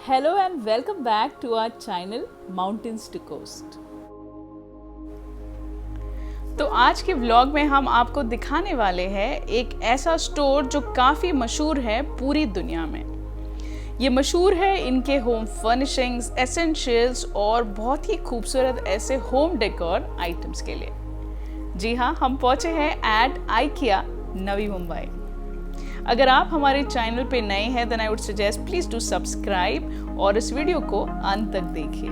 Hello and welcome back to our channel Mountains to Coast। तो आज के vlog में हम आपको दिखाने वाले हैं एक ऐसा स्टोर जो काफ़ी मशहूर है पूरी दुनिया में। ये मशहूर है इनके होम फर्निशिंग्स, एसेंशियल्स और बहुत ही खूबसूरत ऐसे होम डेकोर आइटम्स के लिए। जी हाँ, हम पहुँचे हैं एट IKEA नवी मुंबई। अगर आप हमारे चैनल पे नए हैं then I would suggest please do subscribe और इस वीडियो को अंत तक देखिए।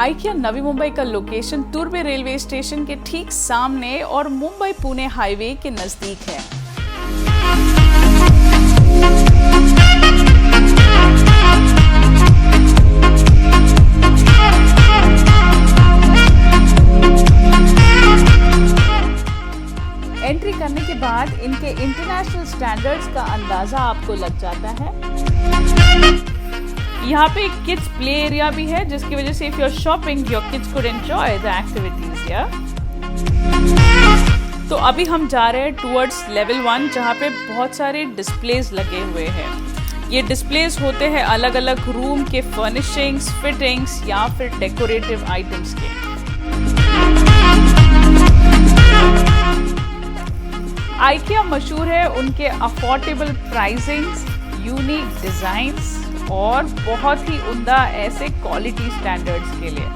IKEA नवी मुंबई का लोकेशन तुर्बे रेलवे स्टेशन के ठीक सामने और मुंबई पुणे हाईवे के नजदीक है। एंट्री करने के बाद इनके इंटरनेशनल स्टैंडर्ड्स का अंदाजा आपको लग जाता है। यहाँ पे एक किड्स प्ले एरिया भी है जिसकी वजह से if you are shopping your kids could enjoy the activities here. तो अभी हम जा रहे हैं टुवर्ड्स लेवल 1 जहाँ पे बहुत सारे डिस्प्लेज लगे हुए हैं। ये डिस्प्लेज होते हैं अलग अलग रूम के फर्निशिंग्स, फिटिंग्स या फिर डेकोरेटिव आइटम्स के। IKEA मशहूर है उनके अफोर्डेबल प्राइसिंग्स, यूनिक डिजाइन्स और बहुत ही उम्दा ऐसे क्वालिटी स्टैंडर्ड्स के लिए।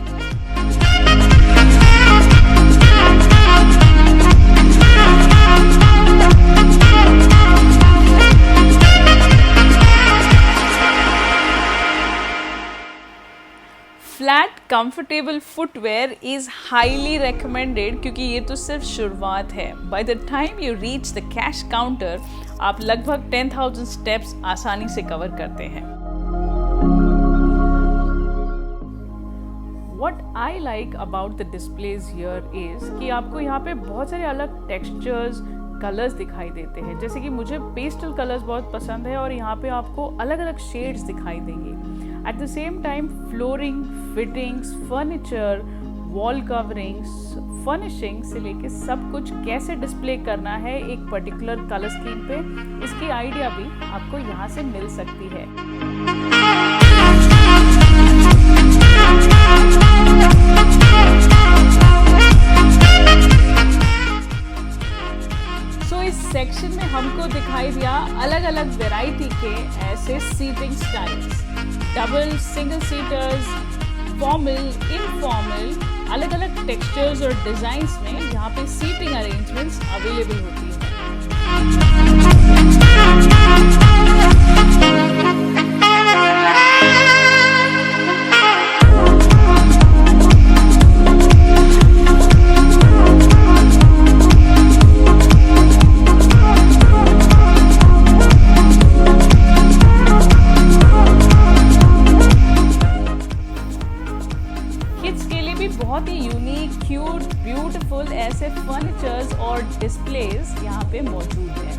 Flat comfortable footwear is highly recommended क्योंकि ये तो सिर्फ शुरुआत है। By the time you reach the cash counter आप लगभग 10,000 स्टेप्स आसानी से कवर करते हैं। What I like about the displays here is कि आपको यहाँ पे बहुत सारे अलग टेक्सचर्स, कलर्स दिखाई देते हैं। जैसे कि मुझे पेस्टल कलर्स बहुत पसंद है और यहाँ पे आपको अलग अलग शेड्स दिखाई देंगे। At the same time flooring, fittings, furniture, wall coverings, furnishing से लेके सब कुछ कैसे डिस्प्ले करना है एक पर्टिकुलर कलर स्कीम पे, इसकी आइडिया भी आपको यहाँ से मिल सकती है। इस सेक्शन में हमको दिखाई दिया अलग अलग वैरायटी के ऐसे seating styles, double, single seaters, formal, informal, अलग अलग टेक्सचर्स और डिजाइन्स में यहाँ पे सीटिंग अरेंजमेंट्स अवेलेबल होती है। बहुत ही यूनिक, क्यूट, ब्यूटीफुल ऐसे फर्नीचर्स और डिस्प्लेस यहाँ पे मौजूद हैं।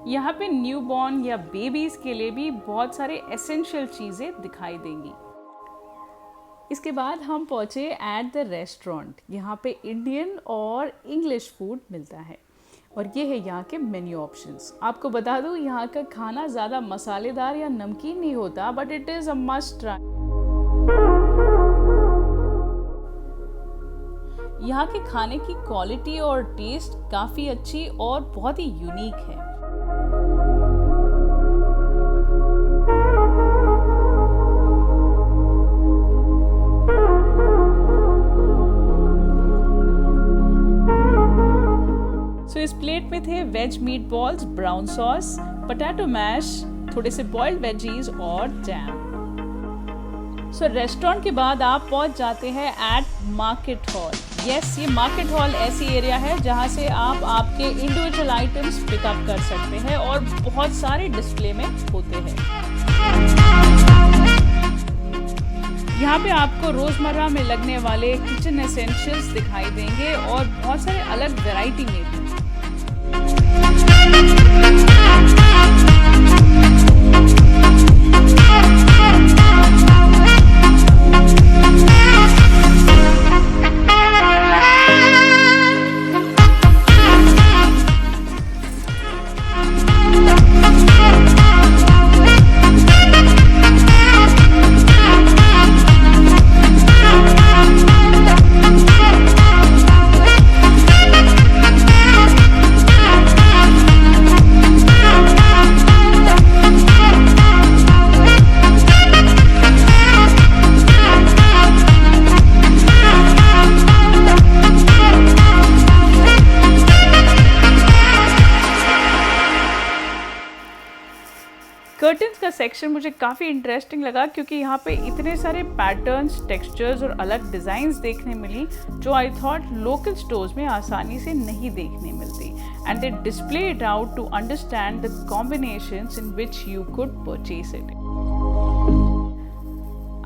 यहाँ पे न्यूबॉर्न या बेबीज के लिए भी बहुत सारे एसेंशियल चीजें दिखाई देंगी। इसके बाद हम पहुँचे एट द रेस्टोरेंट। यहाँ पे इंडियन और इंग्लिश फूड मिलता है और ये है यहाँ के मेन्यू ऑप्शंस। आपको बता दूँ यहाँ का खाना ज़्यादा मसालेदार या नमकीन नहीं होता but it is a must try. यहाँ के खाने की क्वालिटी और टेस्ट काफ़ी अच्छी और बहुत ही यूनिक है। इस प्लेट में थे veg meat balls, brown sauce, potato mash, थोड़े से बॉइल्ड वेजीज और जैम। रेस्टोरेंट के बाद आप पहुंच जाते हैं एट मार्केट हॉल। यस, ये मार्केट हॉल ऐसी एरिया है जहां से आप आपके इंडिविजुअल आइटम्स पिकअप कर सकते हैं और बहुत सारे डिस्प्ले में होते हैं। यहाँ पे आपको रोजमर्रा में लगने वाले किचन एसेंशियल्स दिखाई देंगे और बहुत सारे अलग वैरायटी में भी। कर्टन्स का सेक्शन मुझे काफ़ी इंटरेस्टिंग लगा क्योंकि यहाँ पे इतने सारे पैटर्न्स, टेक्सचर्स और अलग डिज़ाइंस देखने मिली जो आई थॉट लोकल स्टोर्स में आसानी से नहीं देखने मिलती, and they display it out to understand the combinations in which you could purchase it.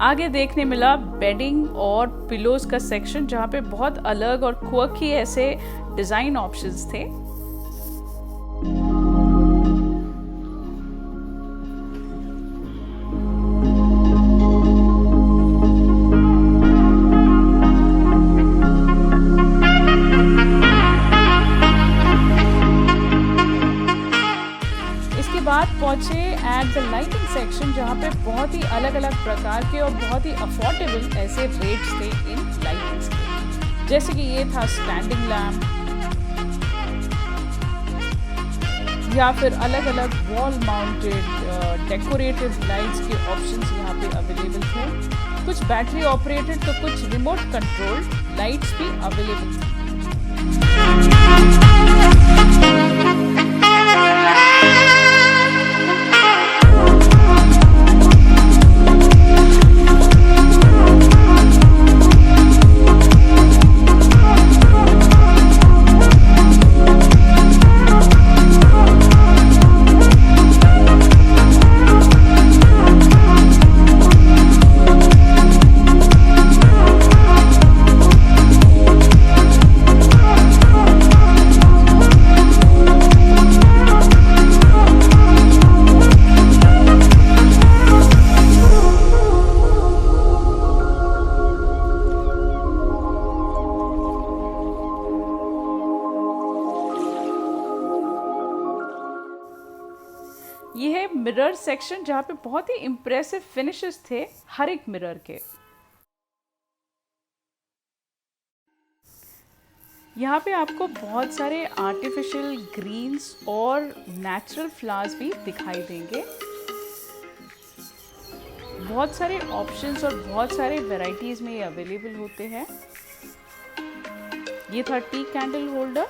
आगे देखने मिला बेडिंग और पिलोज का सेक्शन जहाँ पे बहुत अलग और क्वर्की ऐसे डिज़ाइन ऑप्शंस थे। बाद पहुंचे एट द लाइटिंग सेक्शन जहाँ पे बहुत ही अलग अलग प्रकार के और बहुत ही अफोर्डेबल ऐसे रेट्स थे इन लाइटिंग्स के, जैसे कि ये था स्टैंडिंग लैम्प या फिर अलग अलग वॉल माउंटेड डेकोरेटिव लाइट्स के ऑप्शंस यहाँ पे अवेलेबल थे। कुछ बैटरी ऑपरेटेड तो कुछ रिमोट कंट्रोल्ड लाइट्स भी अवेलेबल थे। ये है मिरर सेक्शन जहाँ पे बहुत ही इम्प्रेसिव फिनिशेस थे हर एक मिरर के। यहाँ पे आपको बहुत सारे आर्टिफिशियल ग्रीन्स और नेचुरल फ्लावर्स भी दिखाई देंगे। बहुत सारे ऑप्शंस और बहुत सारे वैरायटीज में ये अवेलेबल होते हैं। ये था T candle holder.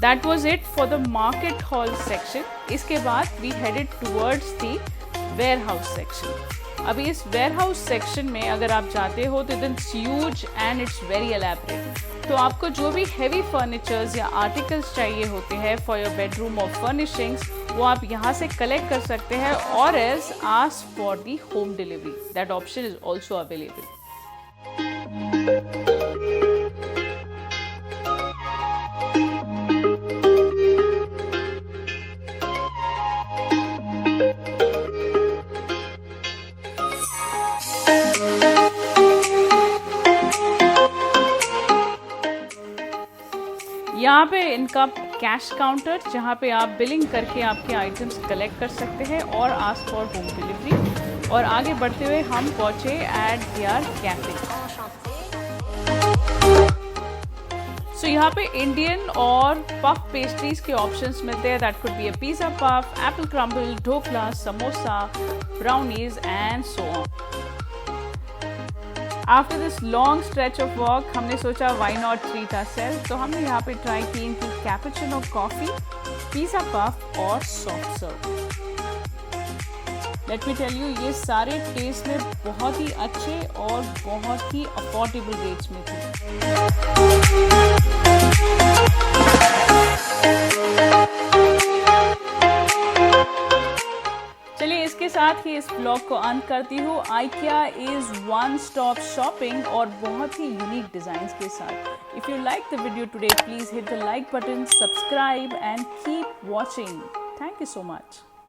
That was it for the market hall section. इसके बाद we headed towards the warehouse section. अभी इस warehouse section में अगर आप जाते हो तो it's huge and it's very elaborate. तो आपको जो भी heavy furnitures या articles चाहिए होते हैं for your bedroom or furnishings, वो आप यहाँ से collect कर सकते हैं or else ask for the home delivery. That option is also available. यहाँ पे इनका कैश काउंटर जहाँ पे आप बिलिंग करके आपके आइटम्स कलेक्ट कर सकते हैं और आस्क फॉर होम डिलीवरी। और आगे बढ़ते हुए हम पहुँचे एट देयर कैफे। सो यहाँ पे इंडियन और पफ पेस्ट्रीज के ऑप्शंस मिलते हैं। That could be a pizza puff, Apple crumble, dhokla, samosa, brownies and so on. After this long stretch of walk हमने सोचा वाई नॉट ट्रीट आवरसेल्फ, तो हमने यहाँ पे ट्राई की इनकी कैपुचिनो कॉफ़ी, पिज़्ज़ा पफ और soft serve. Let me tell you, ये सारे टेस्ट में बहुत ही अच्छे और बहुत ही अफोर्डेबल रेट्स में थे। चलिए इसके साथ ही इस ब्लॉग को अंत करती हूँ। IKEA is one stop shopping और बहुत ही यूनिक डिजाइन्स के साथ। If you like the video today, please hit the like button, subscribe and keep watching. Thank you so much.